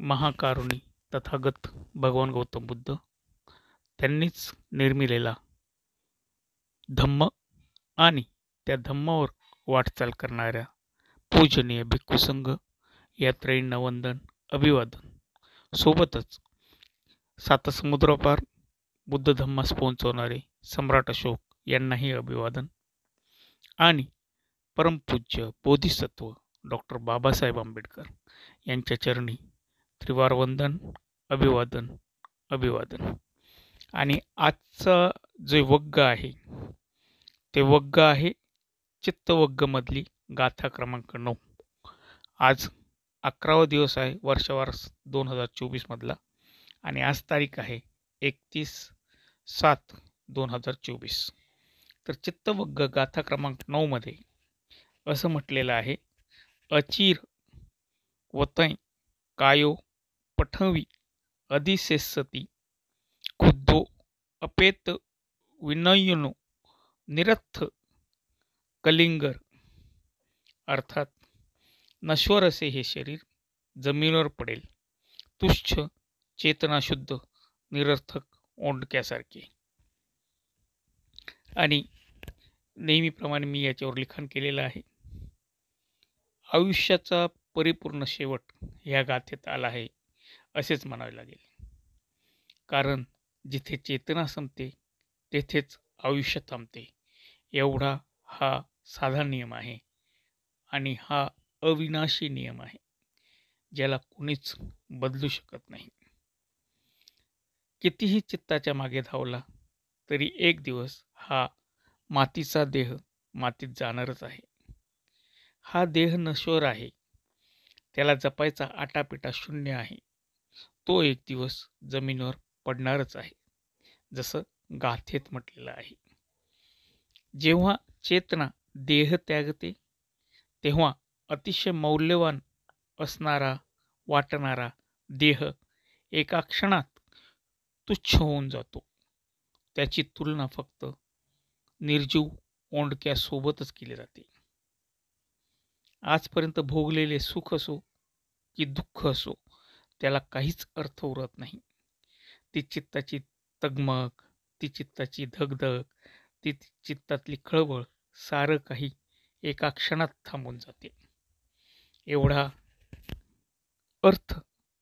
महाकारुणी तथागत भगवान गौतम बुद्ध त्यांनीच निर्मिलेला धम्म आणि त्या धम्मावर वाटचाल करणाऱ्या पूजनीय भिक्खू संघ यात्रेंना वंदन अभिवादन. सोबतच सातसमुद्रापार बुद्ध धम्मास पोहोचवणारे सम्राट अशोक यांनाही अभिवादन आणि परमपूज्य बोधिसत्व डॉक्टर बाबासाहेब आंबेडकर यांच्या चरणी त्रिवार वंदन अभिवादन अभिवादन. आणि आजचं जे वग्ग आहे ते वग्ग आहे चित्तवग्गमधली गाथा क्रमांक 9. आज 11वा दिवस आहे वर्षवार 2024 मधला आणि आज तारीख आहे 31/7/2024. तर चित्तवग्ग गाथा क्रमांक 9 मध्ये असं म्हटलेलं आहे, अचिर वतै कायो पठवी अधिसेसती खुद्दो अपेत विनयनो निरथ कलिंगर. अर्थात नश्वर असे हे शरीर जमिनीवर पडेल, तुच्छ चेतनाशुद्ध निरर्थक ओंडक्यासारखे. आणि नेहमीप्रमाणे मी याच्यावर लिखाण केलेलं आहे. आयुष्याचा परिपूर्ण शेवट ह्या गाथेत आला आहे असेच म्हणावे लागेल. कारण जिथे चेतना संपते तेथेच आयुष्य थांबते, एवढा हा साधा नियम आहे आणि हा अविनाशी नियम आहे, ज्याला कोणीच बदलू शकत नाही. कितीही चित्ताच्या मागे धावला तरी एक दिवस हा मातीचा देह मातीत जाणारच आहे. हा देह नश्वर आहे, त्याला जपायचा आटापिटा शून्य आहे. तो एक दिवस जमिनीवर पडणारच आहे, जसं गाथेत म्हटलेलं आहे. जेव्हा चेतना देह त्यागते तेव्हा अतिशय मौल्यवान असणारा वाटणारा देह एका क्षणात तुच्छ होऊन जातो. त्याची तुलना फक्त निर्जीव ओंडक्यासोबतच केली जाते. आजपर्यंत भोगलेले सुख असो की दुःख असो, त्याला काहीच अर्थ उरत नाही. ती चित्ताची तगमग, ती चित्ताची धगधग, ती चित्तातली खळबळ सारं काही एका क्षणात थांबून जाते. एवढा अर्थ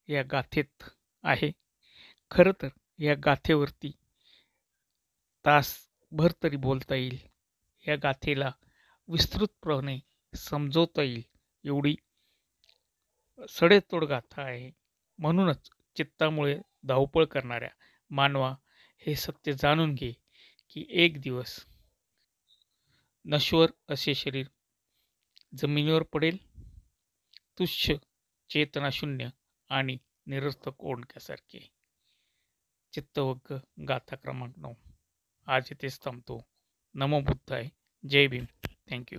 या गाथेत आहे. खरं तर या गाथेवरती तासभर तरी बोलता येईल. या गाथेला विस्तृतपणे समजवता येईल एवढी सडेतोड गाथा आहे. म्हणूनच चित्तामुळे धावपळ करणाऱ्या मानवा हे सत्य जाणून घे की एक दिवस नश्वर असे शरीर जमिनीवर पडेल, तुच्छ चेतनाशून्य आणि निरर्थक ओंडक्यासारखे. चित्तवग्ग गाथा क्रमांक 9. आज इथेच थांबतो. नमो बुद्धाय. जय भीम. थँक्यू.